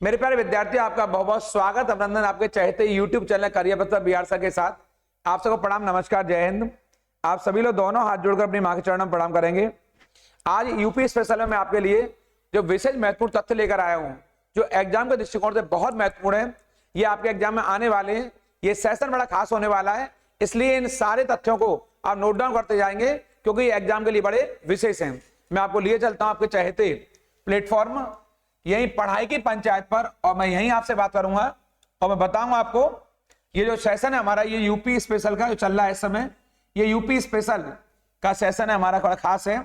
मेरे प्यारे विद्यार्थी, आपका बहुत बहुत स्वागत अभिनंदन आपके चहते YouTube चैनल करियर पत्र बिहार सर के साथ। आप सबको प्रणाम, नमस्कार, जय हिंद। आप सभी लोग दोनों हाथ जोड़कर अपनी मां के चरणों में प्रणाम करेंगे। आज यूपी स्पेशल में मैं आपके लिए जो विशेष महत्वपूर्ण तथ्य लेकर आया हूं, जो एग्जाम के दृष्टिकोण से बहुत महत्वपूर्ण है। ये आपके एग्जाम में आने वाले हैं। ये सेशन बड़ा खास होने वाला है, इसलिए इन सारे तथ्यों को आप नोट डाउन करते जाएंगे, क्योंकि ये एग्जाम के लिए बड़े विशेष हैं। मैं आपको लिए चलता हूं आपके चहेते प्लेटफॉर्म, यही पढ़ाई की पंचायत पर, और मैं यहीं आपसे बात करूंगा और मैं बताऊंगा आपको ये जो सेशन है हमारा, ये यूपी स्पेशल का जो चल रहा है इस समय, ये यूपी स्पेशल का सेशन है हमारा, बड़ा खास है।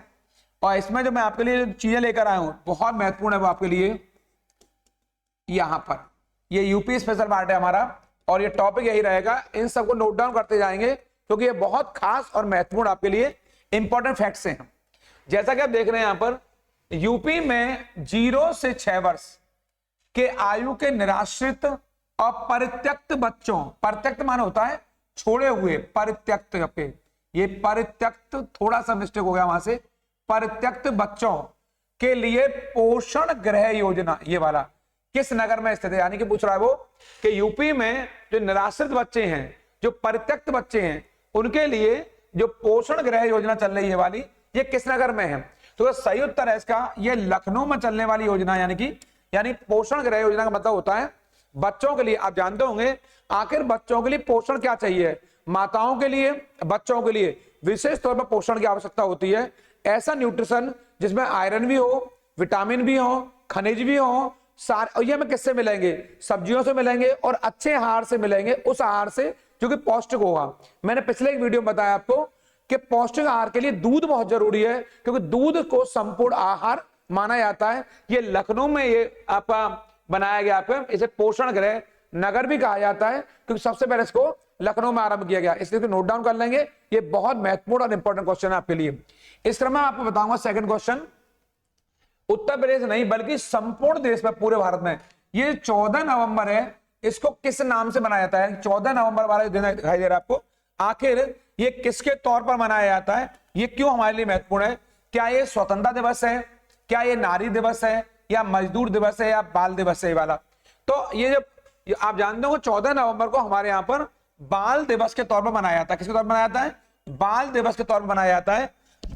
और इसमें जो मैं आपके लिए चीजें लेकर आया हूं बहुत महत्वपूर्ण है वो आपके लिए। यहां पर ये यूपी स्पेशल पार्ट है हमारा और ये टॉपिक यही रहेगा। इन सबको नोट डाउन करते जाएंगे, क्योंकि ये बहुत खास और महत्वपूर्ण आपके लिए इंपॉर्टेंट फैक्ट्स हैं। जैसा कि आप देख रहे हैं यहां पर, यूपी में 0 से 6 वर्ष के आयु के निराश्रित और परित्यक्त बच्चों, परित्यक्त मान होता है छोड़े हुए, परित्यक्त पे ये परित्यक्त थोड़ा सा मिस्टेक हो गया वहां से, परित्यक्त बच्चों के लिए पोषण गृह योजना, ये वाला किस नगर में स्थित है। यानी कि पूछ रहा है वो कि यूपी में जो निराश्रित बच्चे हैं, जो परित्यक्त बच्चे हैं, उनके लिए जो पोषण गृह योजना चल रही है वाली, ये किस नगर में है। तो सही उत्तर है इसका, ये लखनऊ में चलने वाली योजना। यानी पोषण गृह योजना का मतलब होता है बच्चों के लिए। आप जानते होंगे आखिर बच्चों के लिए पोषण क्या चाहिए। माताओं के लिए, बच्चों के लिए विशेष तौर पर पोषण की आवश्यकता होती है। ऐसा न्यूट्रिशन जिसमें आयरन भी हो, विटामिन भी हो, खनिज भी हो, सारे, और ये हमें किससे मिलेंगे, सब्जियों से मिलेंगे और अच्छे आहार से मिलेंगे, उस आहार से जो कि पौष्टिक होगा। मैंने पिछले एक वीडियो में बताया आपको कि पौष्टिक आहार के लिए दूध बहुत जरूरी है, क्योंकि दूध को संपूर्ण आहार माना जाता है। ये लखनऊ में ये आपका बनाया गया, आपका इसे पोषण गृह नगर भी कहा जाता है, क्योंकि सबसे पहले इसको लखनऊ में आरंभ किया गया। इसलिए नोट डाउन कर लेंगे, ये बहुत महत्वपूर्ण और इंपॉर्टेंट क्वेश्चन है आपके लिए। इस क्रम में आपको बताऊंगा सेकंड क्वेश्चन, उत्तर प्रदेश नहीं बल्कि संपूर्ण देश में, पूरे भारत में ये 14 नवंबर है, इसको किस नाम से मनाया जाता है। 14 नवंबर वाला दिन दिखाई दे रहा है आपको, आखिर ये किसके तौर पर मनाया जाता है, ये क्यों हमारे लिए महत्वपूर्ण है। क्या ये स्वतंत्रता दिवस है, क्या ये नारी दिवस है, या मजदूर दिवस है, या बाल दिवस है वाला। तो ये जो आप जानते हो 14 नवंबर को हमारे यहाँ पर बाल दिवस के तौर पर मनाया जाता है। किसके तौर पर मनाया जाता है, बाल दिवस के तौर पर मनाया जाता है।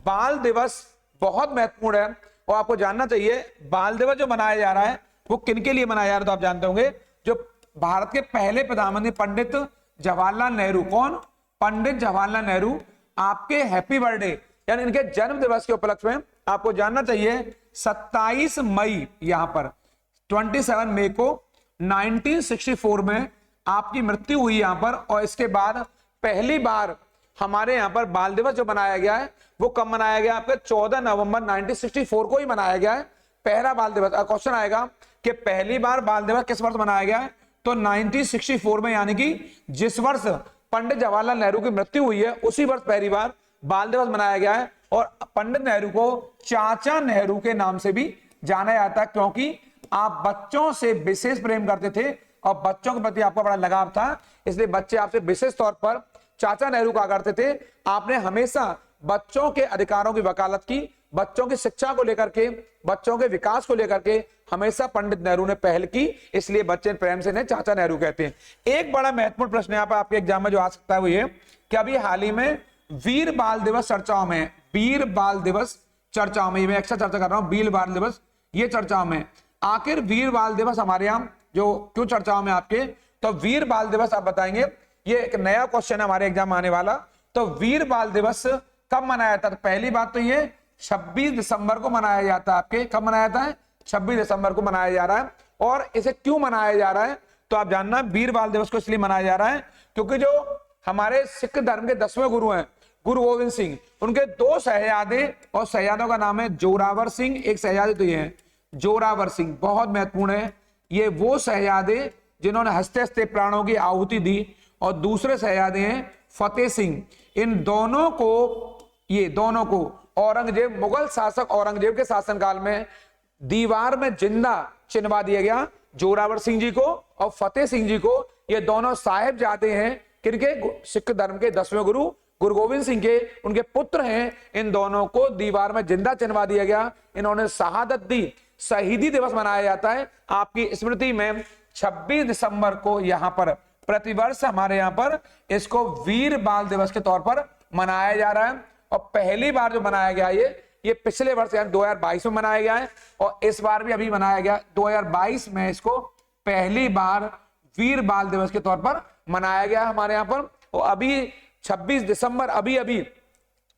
बाल दिवस बहुत महत्वपूर्ण है और आपको जानना चाहिए बाल दिवस जो मनाया जा रहा है वो किनके लिए मनाया जा रहा है। तो आप जानते होंगे जो भारत के पहले प्रधानमंत्री पंडित जवाहरलाल नेहरू, कौन, पंडित जवाहरलाल नेहरू, आपके हैप्पी बर्थडे यानी इनके जन्म दिवस के उपलक्ष्य में आपको जानना चाहिए 27 मई, यहां पर 27 मई को 1964 में आपकी मृत्यु हुई यहां पर। और इसके बाद पहली बार हमारे यहां पर बाल दिवस जो मनाया गया है वो कब मनाया गया, आपका 14 नवंबर 1964 को ही मनाया गया है पहला बाल दिवस। क्वेश्चन आएगा कि पहली बार बाल दिवस किस वर्ष मनाया गया है, तो 1964 में, यानी कि जिस वर्ष पंडित जवाहरलाल नेहरू की मृत्यु हुई है उसी वर्ष पहली बार बाल दिवस मनाया गया है। और पंडित नेहरू को चाचा नेहरू के नाम से भी जाना जाता है, क्योंकि आप बच्चों से विशेष प्रेम करते थे और बच्चों के प्रति आपका बड़ा लगाव था, इसलिए बच्चे आपसे विशेष तौर पर चाचा नेहरू कहा करते थे। आपने हमेशा बच्चों के अधिकारों की वकालत की, बच्चों की शिक्षा को लेकर के, बच्चों के विकास को लेकर के हमेशा पंडित नेहरू ने पहल की, इसलिए बच्चे प्रेम से इन्हें चाचा नेहरू कहते हैं। एक बड़ा महत्वपूर्ण प्रश्न यहाँ पर आपके एग्जाम में जो आ सकता है वो ये कि अभी हाल ही में वीर बाल दिवस चर्चाओं में, वीर बाल दिवस चर्चाओं में, मैं अक्सर चर्चा कर रहा हूं वीर बाल दिवस, ये चर्चाओं में, आखिर वीर बाल दिवस हमारे यहाँ जो क्यों चर्चाओं में आपके, तो वीर बाल दिवस आप बताएंगे। ये एक नया क्वेश्चन है हमारे एग्जाम में आने वाला। तो वीर बाल दिवस कब मनाया जाता है, तो पहली बात तो ये 26 दिसंबर को मनाया जाता है। आपके कब मनाया जाता है, 26 दिसंबर को मनाया जा रहा है। और इसे क्यों मनाया जा रहा है, तो आप जानना वीर बाल दिवस को इसलिए मनाया जा रहा है क्योंकि जो हमारे सिख धर्म के 10वें गुरु हैं गुरु गोविंद सिंह, उनके 2 शहजादे, और शहजादों का नाम है जोरावर सिंह, एक शहजादे तो ये है जोरावर सिंह, बहुत महत्वपूर्ण है। ये वो शहजादे जिन्होंने हंसते हंसते प्राणों की आहुति दी, और दूसरे शहजादे हैं फतेह सिंह। इन दोनों को, ये दोनों को औरंगजेब, मुगल शासक औरंगजेब के शासनकाल में दीवार में जिंदा चिनवा दिया गया, जोरावर सिंह जी को और फतेह सिंह जी को। ये दोनों साहिबजादे हैं किनके, सिख धर्म के 10वें गुरु गुरु गोविंद सिंह के, उनके पुत्र हैं। इन दोनों को दीवार में जिंदा चिनवा दिया गया, इन्होंने शहादत दी शहीदी दिवस मनाया जाता है आपकी स्मृति में 26 दिसंबर को यहाँ पर प्रतिवर्ष हमारे यहाँ पर इसको वीर बाल दिवस के तौर पर मनाया जा रहा है। और पहली बार जो मनाया गया ये पिछले वर्ष यानी 2022 में मनाया गया है और इस बार भी अभी मनाया गया 2022 में इसको पहली बार वीर बाल दिवस के तौर पर मनाया गया हमारे यहाँ पर। और अभी 26 दिसंबर अभी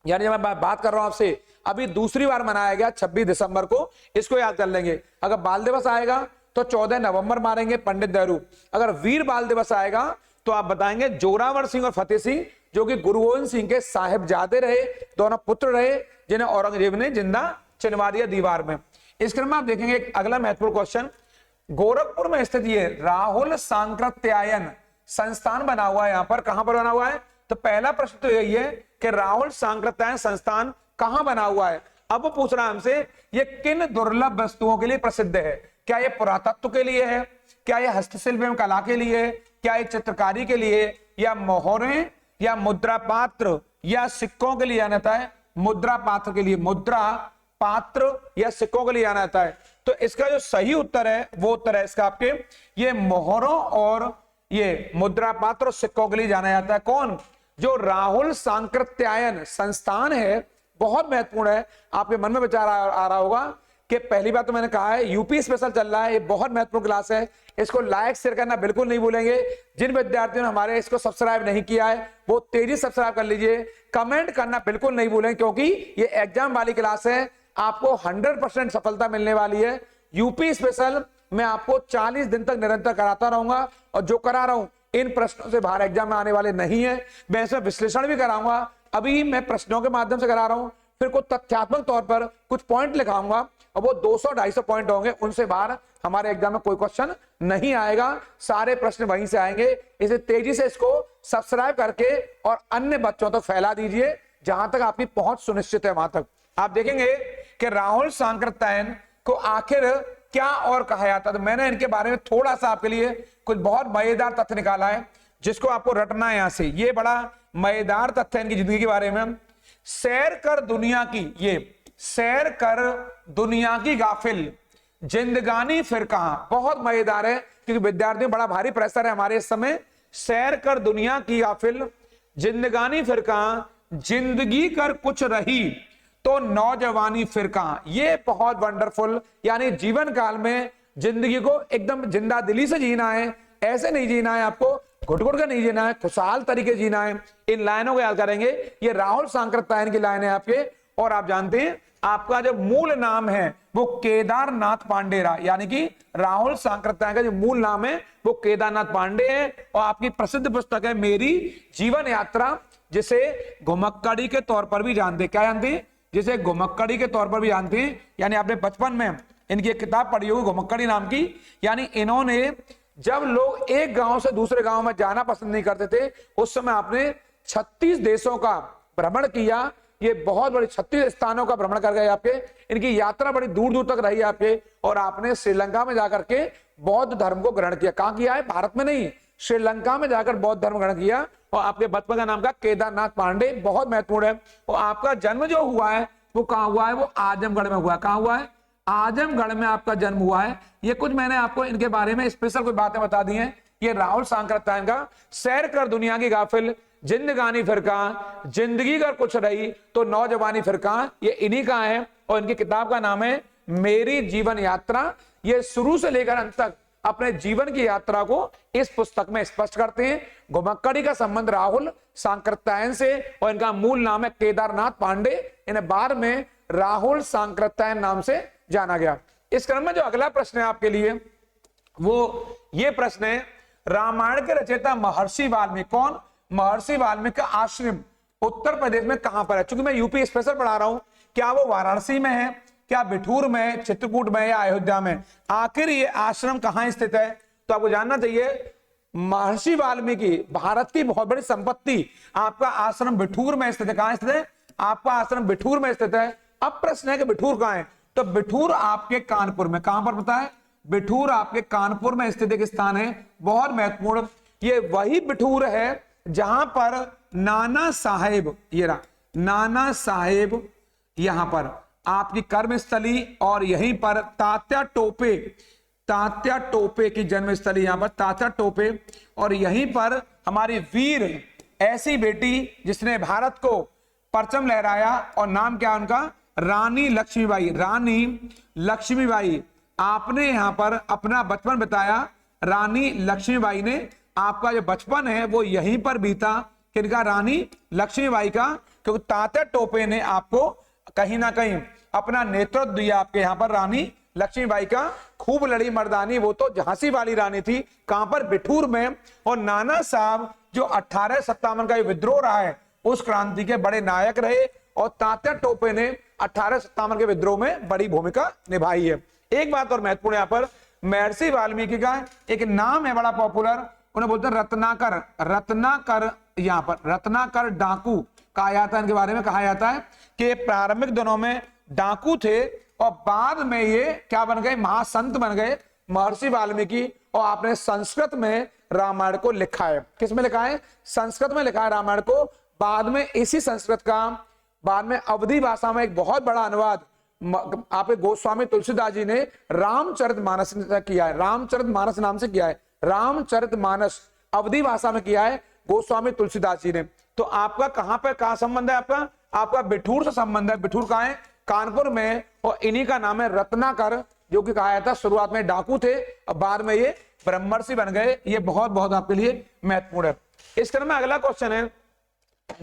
यानी जब मैं बात कर रहा हूं आपसे अभी दूसरी बार मनाया गया 26 दिसंबर को, इसको याद कर लेंगे। अगर बाल दिवस आएगा तो 14 नवंबर मारेंगे पंडित नेहरू। अगर वीर बाल दिवस आएगा तो आप बताएंगे जोरावर सिंह और फतेह सिंह जो कि गुरु गोविंद सिंह के साहिबजादे रहे, दोनों पुत्र रहे जिन्हें औरंगजेब ने जिंदा चिनवा दिया दीवार में। इस क्रम में आप देखेंगे अगला महत्वपूर्ण क्वेश्चन, गोरखपुर में स्थित ये राहुल सांकृत्यायन संस्थान बना हुआ है, यहाँ पर कहां पर बना हुआ है? तो पहला प्रश्न तो यही है कि राहुल सांकृत्यायन संस्थान कहां बना हुआ है। अब वो पूछ रहा है हमसे ये किन दुर्लभ वस्तुओं के लिए प्रसिद्ध है? क्या ये पुरातत्व के लिए है, क्या ये हस्तशिल्प एवं कला के लिए है, क्या ये चित्रकारी के लिए, या मोहरे या मुद्रा पात्र या सिक्कों के लिए जाना जाता है? मुद्रा पात्र के लिए, मुद्रा पात्र या सिक्कों के लिए जाना जाता है। तो इसका जो सही उत्तर है वो उत्तर है इसका आपके ये मोहरों और ये मुद्रा पात्र और सिक्कों के लिए जाना जाता है। कौन? जो राहुल सांकृत्यायन संस्थान है, बहुत महत्वपूर्ण है। आपके मन में विचार आ रहा होगा कि पहली बात तो मैंने कहा है यूपी स्पेशल चल रहा है, ये बहुत महत्वपूर्ण क्लास है, इसको लाइक शेयर करना बिल्कुल नहीं भूलेंगे। जिन विद्यार्थियों ने हमारे इसको सब्सक्राइब नहीं किया है वो तेजी सब्सक्राइब कर लीजिए, कमेंट करना बिल्कुल नहीं भूलें क्योंकि ये एग्जाम वाली क्लास है, आपको 100% सफलता मिलने वाली है। यूपी स्पेशल मैं आपको 40 दिन तक निरंतर कराता रहूंगा और जो करा रहा हूं इन प्रश्नों से बाहर एग्जाम में आने वाले नहीं है। मैं इसमें विश्लेषण भी कराऊंगा, अभी मैं प्रश्नों के माध्यम से करा रहा हूं, फिर कुछ तथ्यात्मक तौर पर कुछ पॉइंट लिखाऊंगा और वो 200-250 पॉइंट होंगे, उनसे बाहर हमारे एग्जाम में कोई क्वेश्चन नहीं आएगा, सारे प्रश्न वहीं से आएंगे। इसे तेजी से इसको सब्सक्राइब करके और अन्य बच्चों तक फैला दीजिए, जहां तक आपकी पहुंच सुनिश्चित है वहां तक। आप देखेंगे कि राहुल सांकृत्यायन को आखिर क्या और कहा जाता है। तो मैंने इनके बारे में थोड़ा सा आपके लिए कुछ बहुत मजेदार तथ्य निकाला है जिसको आपको रटना है। यहां से ये बड़ा मजेदार तथ्य है इनकी जिंदगी के बारे में। सैर कर दुनिया की, ये सैर कर दुनिया की गाफिल जिंदगानी फिर कहां। बहुत मजेदार है क्योंकि विद्यार्थियों बड़ा भारी प्रेशर है हमारे इस समय। सैर कर दुनिया की गाफिल जिंदगानी फिर कहां, जिंदगी कर कुछ रही तो नौजवानी फिर कहां। ये बहुत वंडरफुल, यानी जीवन काल में जिंदगी को एकदम जिंदा दिली से जीना है, ऐसे नहीं जीना है, आपको घुट-घुट कर नहीं जीना है, खुशहाल तरीके जीना है। इन लाइनों को याद करेंगे, ये राहुल सांकृत्यायन की लाइन है आपके। और आप जानते हैं आपका जो मूल नाम है वो केदारनाथ पांडे रहा, यानी कि राहुल सांकृत्यायन का जो मूल नाम है वो केदारनाथ पांडे है। और आपकी प्रसिद्ध पुस्तक है मेरी जीवन यात्रा, जिसे घुमक्कड़ी के तौर पर भी जानते हैं। क्या जानते हैं? जिसे घुमक्कड़ी के तौर पर भी जानते हैं। यानी आपने बचपन में इनकी एक किताब पढ़ी होगी घुमक्कड़ी नाम की। यानी इन्होंने जब लोग एक गांव से दूसरे गांव में जाना पसंद नहीं करते थे उस समय आपने 36 देशों का भ्रमण किया। ये बहुत बड़े 36 स्थानों का भ्रमण कर गए आपके। इनकी यात्रा बड़ी दूर दूर तक रही आपके। और आपने श्रीलंका में जाकर के बौद्ध धर्म को ग्रहण किया। कहां किया है? भारत में नहीं, श्रीलंका में जाकर बौद्ध धर्म ग्रहण किया। और आपके बचपन का नाम का केदारनाथ पांडे, बहुत महत्वपूर्ण है। और आपका जन्म जो हुआ है वो कहां हुआ है? वो आजमगढ़ में हुआ है। कहां हुआ है? आजमगढ़ में आपका जन्म हुआ है। ये कुछ मैंने आपको इनके बारे में स्पेशल कुछ बातें बता दी हैं। ये राहुल सांकृत्यायन का सैर कर दुनिया की गाफिल जिंदगानी फिर कहां, जिंदगी कर कुछ रही तो नौजवानी फिर कहां, ये इन्हीं का है। और इनकी किताब का नाम है मेरी जीवन यात्रा। ये शुरू से लेकर अंत तक अपने जीवन की यात्रा को इस पुस्तक में स्पष्ट करते हैं। घुमक्कड़ी का संबंध राहुल सांकृत्यायन से और इनका मूल नाम है केदारनाथ पांडे। इन्हें बाद में राहुल सांकृत्यायन नाम से जाना गया। इस क्रम में जो अगला प्रश्न है आपके लिए वो ये प्रश्न है, रामायण के रचयिता महर्षि वाल्मीकि कौन? महर्षि वाल्मीकि का आश्रम उत्तर प्रदेश में कहां पर है? चूंकि मैं यूपी स्पेशल पढ़ा रहा हूं, क्या वो वाराणसी में है, क्या बिठूर में, चित्रकूट में या अयोध्या में? आखिर ये आश्रम कहां स्थित है? तो आपको जानना चाहिए महर्षि वाल्मीकि भारत की बहुत बड़ी संपत्ति, आपका आश्रम बिठूर में स्थित है। कहां स्थित है? आपका आश्रम बिठूर में स्थित है। अब प्रश्न है कि बिठूर कहां है? तो बिठूर आपके कानपुर में। कहां पर पता है? बिठूर आपके कानपुर में स्थित एक स्थान है, बहुत महत्वपूर्ण। ये वही बिठूर है जहां पर नाना साहेब, ये रहा नाना साहेब, यहां पर आपकी कर्मस्थली और यहीं पर तात्या टोपे की जन्मस्थली यहां पर तात्या टोपे, और यहीं पर हमारी वीर ऐसी बेटी जिसने भारत को परचम लहराया, और नाम क्या उनका, रानी लक्ष्मीबाई। रानी लक्ष्मीबाई, आपने यहां पर अपना बचपन बिताया। रानी लक्ष्मीबाई ने आपका जो बचपन है वो यहीं पर बीता, किनका, रानी लक्ष्मीबाई का, क्योंकि तात्या टोपे ने आपको कहीं ना कहीं अपना नेतृत्व दिया आपके यहां पर। रानी लक्ष्मीबाई का खूब लड़ी मर्दानी, वो तो झांसी वाली रानी थी, कहां पर, बिठूर में। और नाना साहब जो 1857 का विद्रोह रहा है उस क्रांति के बड़े नायक रहे, और तात्या टोपे ने 1857 के विद्रोह में बड़ी भूमिका निभाई है। एक बात और महत्वपूर्ण यहां पर, महर्षि वाल्मीकि का एक नाम है बड़ा पॉपुलर, उन्हें बोलते हैं रत्नाकर। रत्नाकर, यहां पर रत्नाकर डाकू कहा जाता है, इनके बारे में कहा जाता है कि प्रारंभिक दिनों में डाकू थे और बाद में ये क्या बन गए, महासंत बन गए, महर्षि वाल्मीकि। और आपने संस्कृत में रामायण को लिखा है। किस में लिखा है, संस्कृत में लिखा है रामायण को। बाद में इसी संस्कृत का बाद में अवधी भाषा में एक बहुत बड़ा अनुवाद आपके गोस्वामी तुलसीदास जी ने रामचरितमानस किया है। रामचरितमानस नाम से किया है, रामचरितमानस अवधी भाषा में किया है गोस्वामी तुलसीदास जी ने। तो आपका कहां पे कहां संबंध है, आपका बिठूर से संबंध है। बिठूर कहां है, कानपुर में, और इन्हीं का नाम है रत्नाकर, जो कि कहा जाता है शुरुआत में डाकू थे और बाद में ये ब्रह्मर्षि बन गए। ये बहुत बहुत आपके लिए महत्वपूर्ण है। इस क्रम में अगला क्वेश्चन है,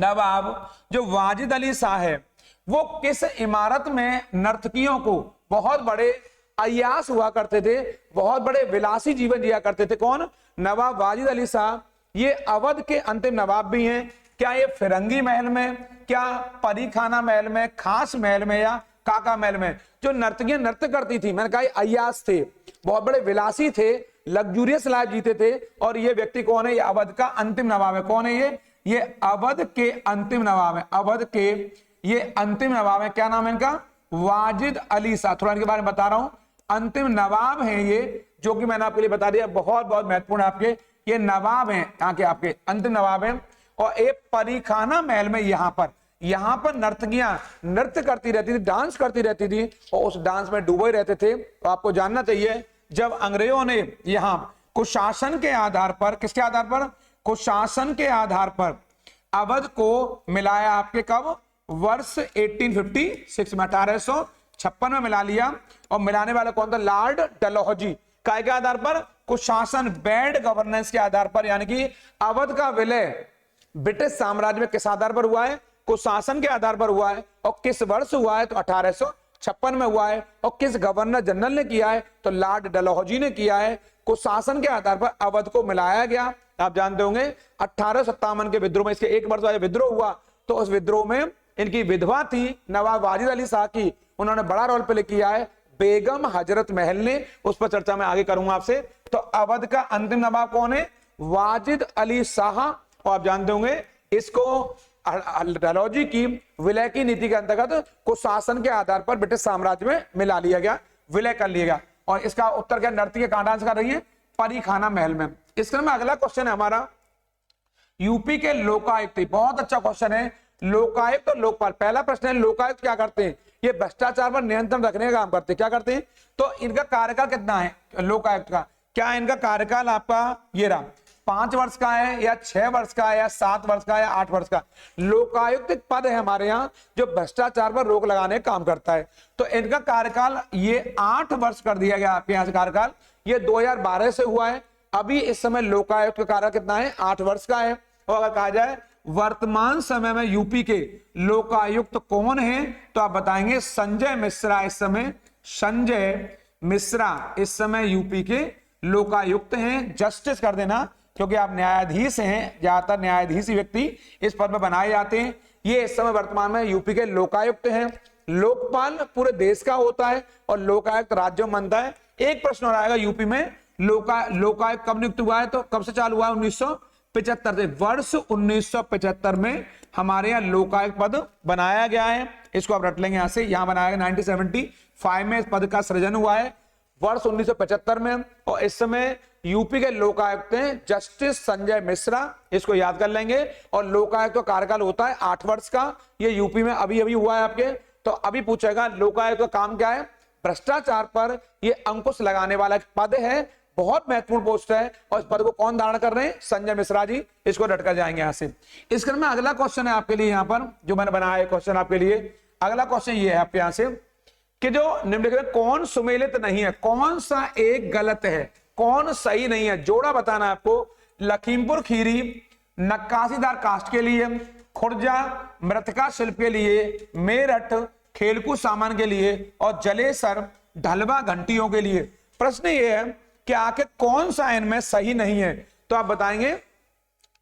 नवाब जो वाजिद अली शाह है वो किस इमारत में नर्तकियों को, बहुत बड़े अय्यास हुआ करते थे, बहुत बड़े विलासी जीवन जिया करते थे, कौन, नवाब वाजिद अली शाह। ये अवध के अंतिम नवाब भी हैं। क्या ये फिरंगी महल में, क्या परीखाना महल में, खास महल में, या काका महल में? जो नर्तकियां नृत्य करती थी, मैंने कहा अय्यास थे, बहुत बड़े विलासी थे, लग्जूरियस लाइफ जीते थे। और ये व्यक्ति कौन है, ये अवध का अंतिम नवाब है। कौन है ये अवध के अंतिम नवाब है। अवध के ये अंतिम नवाब है। क्या नाम है इनका, वाजिद अली शाह। थोड़ा इनके बारे में बता रहा हूं, अंतिम नवाब है ये, जो कि मैंने आपके लिए बता दिया, बहुत बहुत महत्वपूर्ण है आपके। ये नवाब हैं, यहाँ के आपके अंतिम नवाब हैं। और एक परीखाना महल में यहाँ पर नर्तकियां नृत्य करती रहती थी, डांस करती रहती थी, और उस डांस में डूबे रहते थे। तो आपको जानना चाहिए, जब अंग्रेजों ने यहाँ कुशासन के आधार पर, किसके आधार पर, कुशासन के आधार पर अवध को मिलाया, आपके कब, वर्ष 1856 में, 1856 में मिला लिया। और मिलाने वाला कौन था, लॉर्ड डलहौजी। काय के आधार पर, कुशासन, बैड गवर्नेंस के आधार पर। यानी कि अवध का विलय ब्रिटिश साम्राज्य में किस आधार पर हुआ है, कुशासन के आधार पर हुआ है। और किस वर्ष हुआ है, तो 1856 में हुआ है। और किस गवर्नर जनरल ने किया है, तो लॉर्ड डलहौजी ने किया है। कुशासन के आधार पर अवध को मिलाया गया। आप जानते होंगे 1857 के विद्रोह में, इसके एक वर्ष बाद विद्रोह हुआ, तो उस विद्रोह में इनकी विधवा थी नवाब वाजिद अली शाह की, उन्होंने बड़ा रोल प्ले किया है, बेगम हजरत महल ने। उस पर चर्चा मैं आगे करूंगा आपसे। तो अवध का अंतिम नवाब कौन है, वाजिद अली शाह। और आप जानते होंगे इसको डलहौजी की विलय की नीति के अंतर्गत कुशासन के आधार पर ब्रिटिश साम्राज्य में मिला लिया गया, विलय कर लिया गया। और इसका उत्तर क्या, नर्तकी कहां डांस कर रही है, परीखाना महल में। इस क्रम में अगला क्वेश्चन है हमारा, यूपी के लोकायुक्त, बहुत अच्छा क्वेश्चन है, लोकायुक्त और लोकपाल। पहला प्रश्न है, लोकायुक्त क्या करते हैं, ये भ्रष्टाचार पर नियंत्रण रखने का काम करते हैं। क्या करते हैं, तो इनका कार्यकाल कितना है लोकायुक्त का, क्या इनका कार्यकाल आपका ये रहा, 5 वर्ष का है, या 6 वर्ष का है, या 7 वर्ष का, या 8 वर्ष का। लोकायुक्त एक पद है हमारे यहाँ जो भ्रष्टाचार पर रोक लगाने का काम करता है। तो इनका कार्यकाल ये 8 वर्ष कर दिया गया आपके यहाँ से कार्यकाल। ये 2012 से हुआ है। अभी इस समय लोकायुक्त का कार्यकाल कितना है, 8 वर्ष का है। और अगर कहा जाए वर्तमान समय में यूपी के लोकायुक्त कौन है, तो आप बताएंगे संजय मिश्रा। इस समय संजय मिश्रा इस समय यूपी के लोकायुक्त हैं। जस्टिस कर देना, क्योंकि आप न्यायाधीश हैं, ज्यादातर न्यायाधीश व्यक्ति इस पद में बनाए जाते हैं। ये इस समय वर्तमान में यूपी के लोकायुक्त हैं। लोकपाल पूरे देश का होता है और लोकायुक्त राज्यों में बनता है। एक प्रश्न और आएगा, यूपी में लोकायुक्त कब नियुक्त हुआ है, तो कब से चालू हुआ है, 1975 से। वर्ष 1975 में हमारे यहाँ लोकायुक्त पद बनाया गया है। इसको आप रट लेंगे यहां से, यहां बनाया गया 1975 में इस पद का सृजन हुआ है, वर्ष 1975 में। और इस समय यूपी के लोकायुक्त हैं जस्टिस संजय मिश्रा, इसको याद कर लेंगे। और लोकायुक्त का कार्यकाल होता है 8 वर्ष का। ये यूपी में अभी अभी हुआ है आपके, तो अभी पूछेगा लोकायुक्त का काम क्या है? भ्रष्टाचार पर ये अंकुश लगाने वाला एक पद है, बहुत महत्वपूर्ण पोस्ट है, और इस पद को कौन धारण कर रहे हैं? संजय मिश्रा जी। इसको रटकर जाएंगे यहां से। इस क्रम में अगला क्वेश्चन है आपके लिए, यहां पर जो मैंने बनाया है क्वेश्चन आपके लिए, अगला क्वेश्चन ये है आपके यहां से कि जो निम्नलिखित कौन सुमेलित नहीं है, कौन सा एक गलत है, कौन सही नहीं है, जोड़ा बताना है आपको। लखीमपुर खीरी नक्काशीदार कास्ट के लिए, खुर्जा मृतिका शिल्प के लिए, मेरठ खेलकूद सामान के लिए, और जलेसर ढलवा घंटियों के लिए। प्रश्न ये है कि आखिर कौन सा इनमें सही नहीं है? तो आप बताएंगे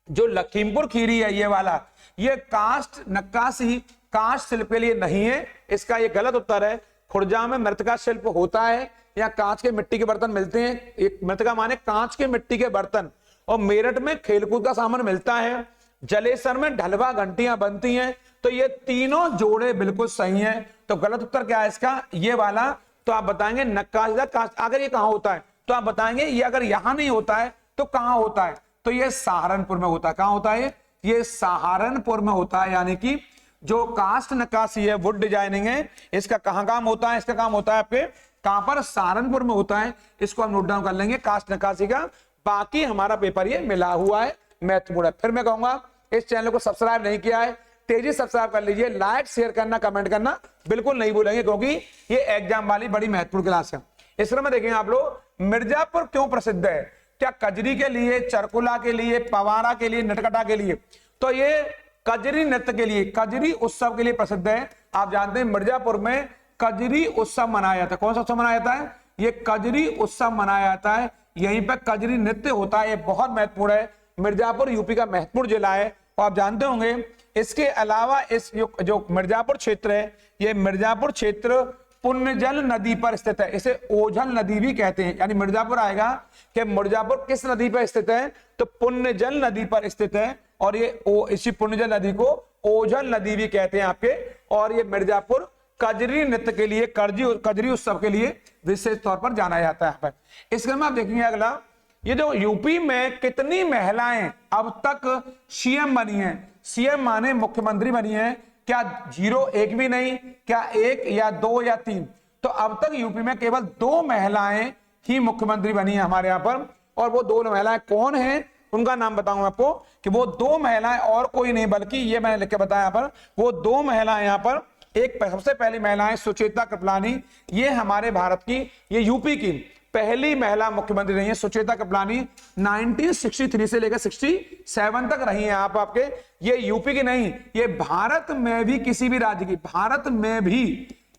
जो लखीमपुर खीरी है ये वाला, ये कास्ट नक्काशी कास्ट शिल्प के लिए नहीं है, इसका ये गलत उत्तर है। खुर्जा में मृतिका शिल्प होता है या कांच के मिट्टी के बर्तन मिलते हैं, एक मृतिका माने कांच के मिट्टी के बर्तन, और मेरठ में खेलकूद का सामान मिलता है, जलेसर में ढलवा घंटियां बनती हैं। तो ये तीनों जोड़े बिल्कुल सही हैं। तो गलत उत्तर क्या है इसका? ये वाला। तो आप बताएंगे नक्काशीदार कास्ट। अगर ये कहां होता है तो आप बताएंगे ये अगर यहां नहीं होता है तो कहां होता है? तो ये सहारनपुर में होता है। कहां होता है? ये सहारनपुर में होता है। यानी कि जो कास्ट नक्काशी है, वुड डिजाइनिंग है, इसका कहां काम होता है? इसका काम होता है आपके कहां पर? सहारनपुर में होता है। इसको हम नोट डाउन कर लेंगे कास्ट नक्काशी का। बाकी हमारा पेपर ये मिला हुआ है, महत्वपूर्ण है। फिर मैं कहूंगा इस चैनल को सब्सक्राइब नहीं किया है, तेजी सब्सक्राइब कर लीजिए। लाइक शेयर करना कमेंट करना बिल्कुल नहीं भूलेंगे, क्योंकि ये एग्जाम वाली बड़ी महत्वपूर्ण क्लास है। इस क्रम में देखेंगे आप लोग, मिर्जापुर क्यों प्रसिद्ध है? क्या कजरी के लिए, चरकुला के लिए, पवारा के लिए, नटकटा के लिए? तो ये कजरी नृत्य के लिए, कजरी उत्सव के लिए प्रसिद्ध है। आप जानते हैं मिर्जापुर में कजरी उत्सव मनाया जाता है। कौन सा उत्सव मनाया जाता है? ये कजरी उत्सव मनाया जाता है। यहीं पर कजरी नृत्य होता है। ये बहुत महत्वपूर्ण है। मिर्जापुर यूपी का महत्वपूर्ण जिला है, और आप जानते होंगे इसके अलावा इस जो मिर्जापुर क्षेत्र है, ये मिर्जापुर क्षेत्र पुण्यजल नदी पर स्थित है। इसे ओझल नदी भी कहते हैं। यानी मिर्जापुर आएगा कि मिर्जापुर किस नदी पर स्थित है? तो पुण्यजल नदी पर स्थित है। और ये इसी पुण्यजल नदी को ओझल नदी भी कहते हैं आपके। और ये मिर्जापुर कजरी नृत्य के लिए, कजरी उत्सव के लिए विशेष तौर पर जाना जाता है। इसके में आप देखेंगे अगला, ये जो यूपी में कितनी महिलाएं अब तक सीएम बनी हैं? सीएम माने मुख्यमंत्री बनी है। क्या 0 1 भी नहीं, क्या 1 या 2 या 3? तो अब तक यूपी में केवल 2 महिलाएं ही मुख्यमंत्री बनी है हमारे यहाँ पर। और वो 2 महिलाएं कौन हैं, उनका नाम बताऊंगा आपको कि वो 2 महिलाएं और कोई नहीं, बल्कि ये मैंने लिख के बताया यहाँ पर, वो 2 महिलाएं यहाँ पर। एक सबसे पहली महिला है सुचेता कृपलानी। ये हमारे भारत की, ये यूपी की पहली महिला मुख्यमंत्री रही है सुचेता कृपलानी। 1963 से लेकर 67 तक रही हैं आप आपके। ये यूपी की नहीं, ये भारत में भी किसी भी राज्य की, भारत में भी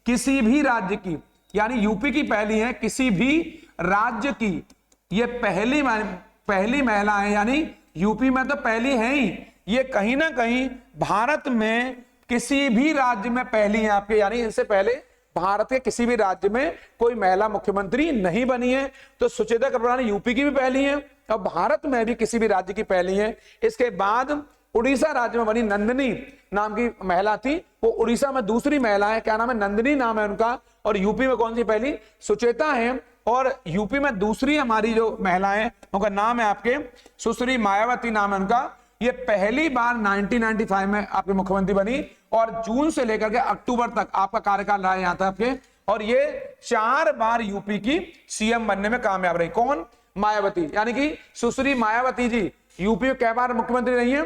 किसी भी राज्य की, यानी यूपी की पहली है, किसी भी राज्य की ये पहली महिला है। यानी यूपी में तो पहली है ही, ये कहीं ना कहीं भारत में किसी भी राज्य में पहली है आपके। यानी इनसे पहले भारत के किसी भी राज्य में कोई महिला मुख्यमंत्री नहीं बनी है। तो सुचेता कृपलानी यूपी की भी पहली है और भारत में भी किसी भी राज्य की पहली है। इसके बाद उड़ीसा राज्य में बनी नंदिनी नाम की महिला थी, वो उड़ीसा में दूसरी महिला है। क्या नाम है? नंदिनी नाम है उनका। और यूपी में कौन सी पहली? सुचेता है। और यूपी में दूसरी हमारी जो महिला है उनका नाम है आपके सुश्री मायावती नाम है उनका। ये पहली बार 1995 में आपके मुख्यमंत्री बनी और जून से लेकर के अक्टूबर तक आपका कार्यकाल रहा यहाँ था आपके। और ये 4 बार यूपी की सीएम बनने में कामयाब रही। कौन? मायावती। यानी कि सुश्री मायावती जी यूपी में कै बार मुख्यमंत्री रही हैं?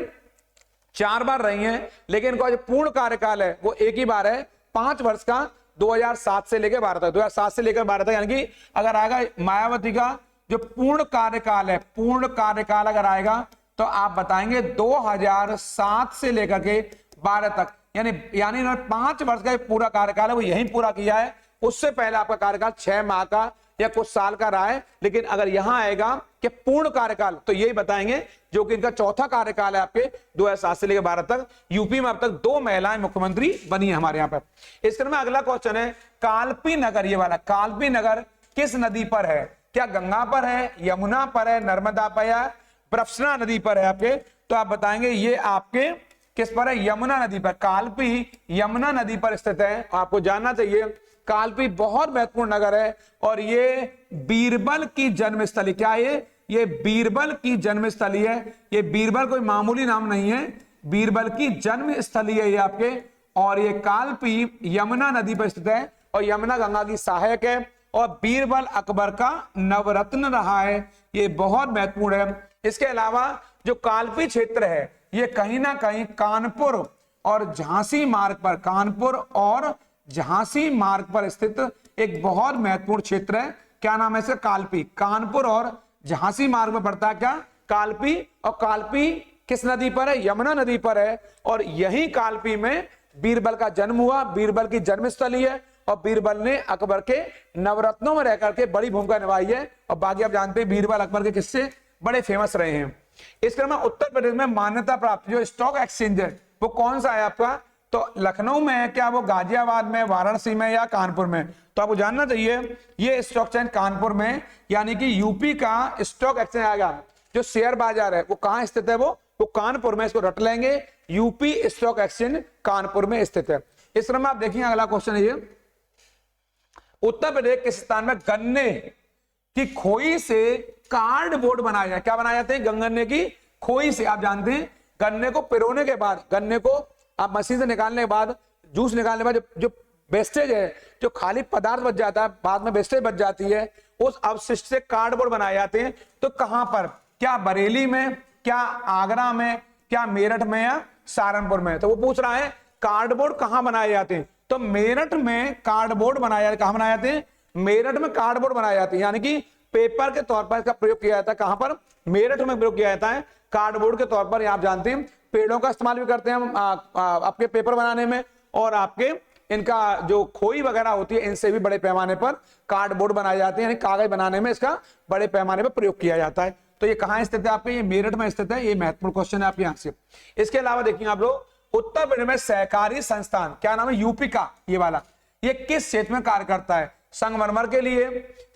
4 बार रही हैं। लेकिन इनका जो पूर्ण कार्यकाल है वो एक ही बार है, 5 वर्ष का, 2007 से लेकर 12 तक। 2007 से लेकर 12 तक। यानी कि अगर आएगा मायावती का जो पूर्ण कार्यकाल है, पूर्ण कार्यकाल अगर आएगा तो आप बताएंगे 2007 से लेकर के 12 तक। यानी इन्होंने 5 वर्ष का पूरा कार्यकाल है वो यहीं पूरा किया है। उससे पहले आपका कार्यकाल 6 माह का या कुछ साल का रहा है। लेकिन अगर यहां आएगा कि पूर्ण कार्यकाल तो यही बताएंगे, जो कि इनका चौथा कार्यकाल है आपके 2007 से लेकर 12 तक। यूपी में अब तक 2 महिलाएं मुख्यमंत्री बनी है हमारे यहाँ पर। इस क्रम में अगला क्वेश्चन है कालपी नगर। ये वाला कालपी नगर किस नदी पर है? क्या गंगा पर है, यमुना पर है, नर्मदा पर है, प्रश्ना नदी पर है आपके? तो आप बताएंगे ये आपके किस पर है? यमुना नदी पर। कालपी यमुना नदी पर स्थित है। आपको जानना चाहिए कालपी बहुत महत्वपूर्ण नगर है और ये बीरबल की जन्मस्थली। क्या ये बीरबल की जन्मस्थली है। ये बीरबल कोई मामूली नाम नहीं है, बीरबल की जन्मस्थली है ये आपके। और ये कालपी यमुना नदी पर स्थित है और यमुना गंगा की सहायक है और बीरबल अकबर का नवरत्न रहा है। ये बहुत महत्वपूर्ण है। इसके अलावा जो कालपी क्षेत्र है ये कहीं ना कहीं कानपुर और झांसी मार्ग पर, कानपुर और झांसी मार्ग पर स्थित एक बहुत महत्वपूर्ण क्षेत्र है। क्या नाम है इसका? कालपी। कानपुर और झांसी मार्ग में पड़ता है क्या? कालपी। और कालपी किस नदी पर है? यमुना नदी पर है। और यही कालपी में बीरबल का जन्म हुआ, बीरबल की जन्मस्थली है और बीरबल ने अकबर के नवरत्नों में रहकर के बड़ी भूमिका निभाई है। और बाकी आप जानते हैं बीरबल अकबर के किस्से बड़े फेमस रहे हैं। इस क्रम में उत्तर प्रदेश में मान्यता प्राप्त जो स्टॉक एक्सचेंज है वो कौन सा है आपका? तो लखनऊ में है क्या, वो गाजियाबाद में, वाराणसी में या कानपुर में? तो आपको जानना चाहिए ये स्टॉक एक्सचेंज कानपुर में, यानी कि यूपी का स्टॉक एक्सचेंज आएगा। जो शेयर बाजार है वो कहां स्थित है? वो कानपुर में। इसको रट लेंगे, यूपी स्टॉक एक्सचेंज कानपुर में स्थित है। इस क्रम में आप देखिए अगला क्वेश्चन है ये, उत्तर प्रदेश के स्थान में गन्ने की खोई से कार्डबोर्ड बनाया जाए। क्या बनाए जाते हैं? गन्ने की खोई से। आप जानते हैं गन्ने को पिरोने के बाद, गन्ने को आप मशीन से निकालने के बाद, जूस निकालने के बाद जो वेस्टेज है, जो खाली पदार्थ बच जाता है, बाद में वेस्टेज बच जाती है, उस अवशिष्ट से कार्डबोर्ड बनाए जाते हैं। तो कहां पर? क्या बरेली में, क्या आगरा में, क्या मेरठ में या सहारनपुर में? तो वो पूछ रहा है कार्डबोर्ड कहां बनाए जाते हैं। तो मेरठ में कार्डबोर्ड बनाया जाते। कहां बनाए जाते हैं? मेरठ में कार्डबोर्ड बनाए जाते हैं, यानी कि पेपर के तौर पर इसका प्रयोग किया जाता है। कहां पर? मेरठ में प्रयोग किया जाता है कार्डबोर्ड के तौर पर। आप जानते हैं पेड़ों का इस्तेमाल भी करते हैं हम आपके पेपर बनाने में, और आपके इनका जो खोई वगैरह होती है इनसे भी बड़े पैमाने पर कार्डबोर्ड बनाए जाते हैं, यानी कागज बनाने में इसका बड़े पैमाने पर प्रयोग किया जाता है। तो ये कहां स्थित है आपके? ये मेरठ में स्थित है। ये महत्वपूर्ण क्वेश्चन है आपके यहां से। इसके अलावा देखिए आप लोग, उत्तर प्रदेश में सहकारी संस्थान, क्या नाम है? यूपी का ये वाला, ये किस क्षेत्र में कार्य करता है? संगमरमर के लिए,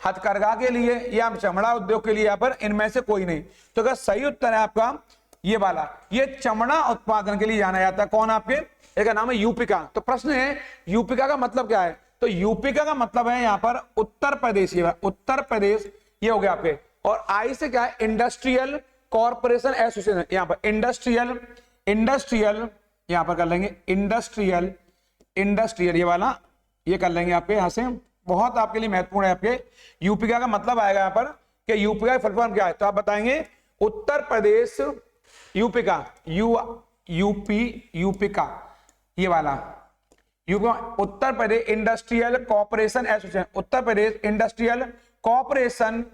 हथकरघा के लिए या चमड़ा उद्योग के लिए? यहाँ पर इनमें से कोई नहीं। तो अगर सही उत्तर है आपका ये वाला, ये चमड़ा उत्पादन के लिए जाना जाता है। कौन आपके? एक नाम है यूपिका। तो प्रश्न है यूपिका का मतलब क्या है? तो यूपिका का मतलब है यहाँ पर उत्तर प्रदेश। उत्तर प्रदेश ये हो गया आपके। और आई से क्या है? Industrial corporation association. यहाँ पर इंडस्ट्रियल यहां पर कर लेंगे, इंडस्ट्रियल ये वाला ये कर लेंगे आपके यहां से। बहुत आपके लिए महत्वपूर्ण है। आपके यूपिका का मतलब आएगा यहां पर कि यूपिका की फुल फॉर्म क्या है? तो आप बताएंगे उत्तर प्रदेश यूपिका, यूपिका ये वाला, Uttar Pradesh industrial corporation association. Uttar Pradesh industrial corporation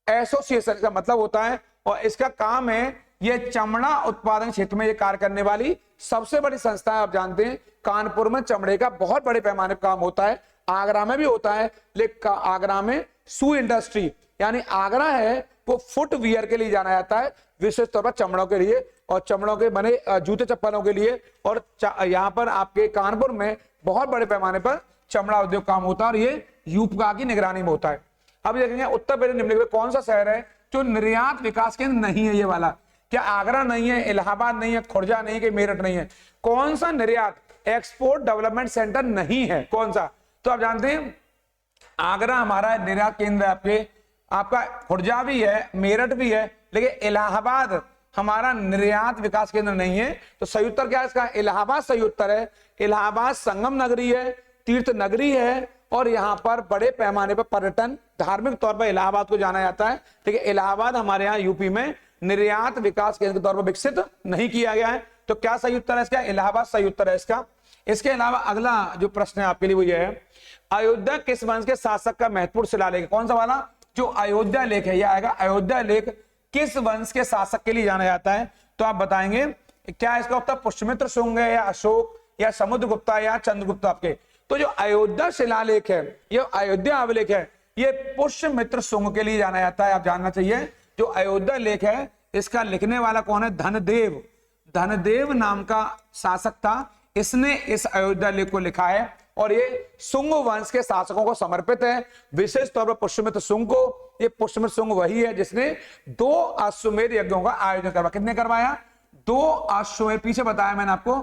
association का मतलब होता है, और इसका काम है ये चमड़ा उत्पादन क्षेत्र में ये कार्य करने वाली सबसे बड़ी संस्था है। आप जानते हैं कानपुर में चमड़े का बहुत बड़े पैमाने पर काम होता है, आगरा में भी होता है, लेकिन आगरा में शू इंडस्ट्री, यानी आगरा है वो फुटवियर के लिए जाना जाता है, विशेष तौर पर चमड़ों के लिए और चमड़ों के बने जूते चप्पलों के लिए। और यहाँ पर आपके कानपुर में बहुत बड़े पैमाने पर चमड़ा उद्योग काम होता है और ये यूपका की निगरानी में होता है। अब देखेंगे उत्तर प्रदेश निम्नलिखित में कौन सा शहर है जो निर्यात विकास केंद्र नहीं है? ये वाला, क्या आगरा नहीं है, इलाहाबाद नहीं है, खुर्जा नहीं है, मेरठ नहीं है? कौन सा निर्यात एक्सपोर्ट डेवलपमेंट सेंटर नहीं है? कौन सा? तो आप जानते हैं आगरा हमारा निर्यात केंद्र है आपके, आपका खुर्जा भी है, मेरठ भी है, लेकिन इलाहाबाद हमारा निर्यात विकास केंद्र नहीं है। तो सही उत्तर क्या है इसका? इलाहाबाद सही उत्तर है। इलाहाबाद संगम नगरी है, तीर्थ नगरी है, और यहाँ पर बड़े पैमाने पर पर्यटन, धार्मिक तौर पर इलाहाबाद को जाना जाता है। लेकिन इलाहाबाद हमारे यहाँ यूपी में निर्यात विकास केंद्र के तौर पर विकसित नहीं किया गया है। तो क्या सही उत्तर है इसका? इलाहाबाद सही उत्तर है इसका। इसके अलावा अगला जो प्रश्न है आपके लिए वो ये है, अयोध्या किस वंश के शासक का महत्वपूर्ण शिलालेख? कौन सा वाला? जो अयोध्या लेख है, यह आएगा अयोध्या लेख किस वंश के शासक के लिए जाना जाता है? तो आप बताएंगे क्या इसका उत्तर पुष्यमित्र शुंग है या अशोक या समुद्रगुप्ता या चंद्रगुप्ता आपके? तो जो अयोध्या शिलालेख है, ये अयोध्या अभिलेख है, ये पुष्यमित्र शुंग के लिए जाना जाता है। आप जानना चाहिए जो अयोध्या लेख है इसका लिखने वाला कौन है? धनदेव। धनदेव नाम का शासक था, इसने इस अयोध्या लेख को लिखा है और ये शुंग वंश के शासकों को समर्पित है, विशेष तौर पर पुष्यमित्र शुंग को। ये पुष्यमित्र शुंग वही है जिसने 2 अश्वमेध यज्ञों का आयोजन करवाया। कितने करवाया? 2 अश्वमेध, पीछे बताया मैंने आपको,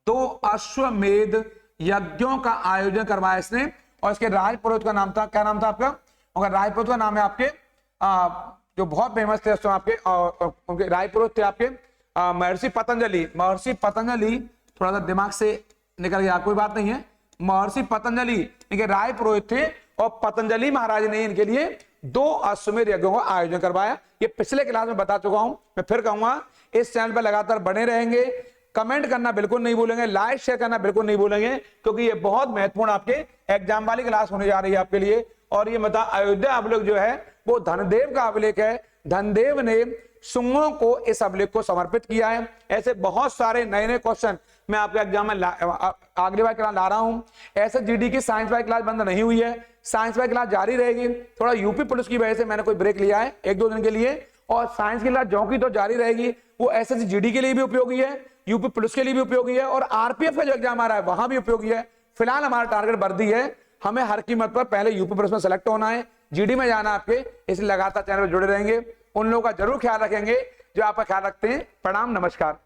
2 अश्वमेध यज्ञों का आयोजन करवाया इसने। और इसके राजपुरोहित का नाम था, क्या नाम था आपका? और राजपुरोहित का नाम है आपके जो बहुत फेमस थे उस आपके, उनके राजपुरोहित थे आपके महर्षि पतंजलि। महर्षि पतंजलि, थोड़ा सा दिमाग से निकल गया, कोई बात नहीं है। महर्षि पतंजलि, इनके राय पुरोहित थे और पतंजलि महाराज ने इनके लिए 2 अश्वमेध यज्ञों का आयोजन करवाया। ये पिछले क्लास में बता चुका हूं, मैं फिर कहूंगा इस चैनल पर लगातार बने रहेंगे। कमेंट करना बिल्कुल नहीं भूलेंगे, लाइक शेयर करना बिल्कुल नहीं भूलेंगे, क्योंकि ये बहुत महत्वपूर्ण आपके एग्जाम वाली क्लास होने जा रही है आपके लिए। और ये बता, अयोध्या अभिलेख जो है वो धनदेव का अभिलेख है। धनदेव ने शुंगों को इस अभिलेख को समर्पित किया है। ऐसे बहुत सारे नए नए क्वेश्चन मैं आपके एग्जाम में अगली बार क्लास ला रहा हूं। ऐसे जीडी की साइंस वाली क्लास बंद नहीं हुई है, साइंस वाली क्लास जारी रहेगी। थोड़ा यूपी पुलिस की वजह से मैंने कोई ब्रेक लिया है 1-2 दिन के लिए, और साइंस की क्लास जो की तो जारी रहेगी। वो एसएससी जीडी के लिए भी उपयोगी है, यूपी पुलिस के लिए भी उपयोगी है, और आरपीएफ का जो एग्जाम आ रहा है वहां भी उपयोगी है। फिलहाल हमारा टारगेट वर्दी है, हमें हर कीमत पर पहले यूपी पुलिस में सेलेक्ट होना है, जीडी में जाना आपके, इसलिए लगातार चैनल पर जुड़े रहेंगे। उन लोगों का जरूर ख्याल रखेंगे जो आपका ख्याल रखते हैं। प्रणाम, नमस्कार।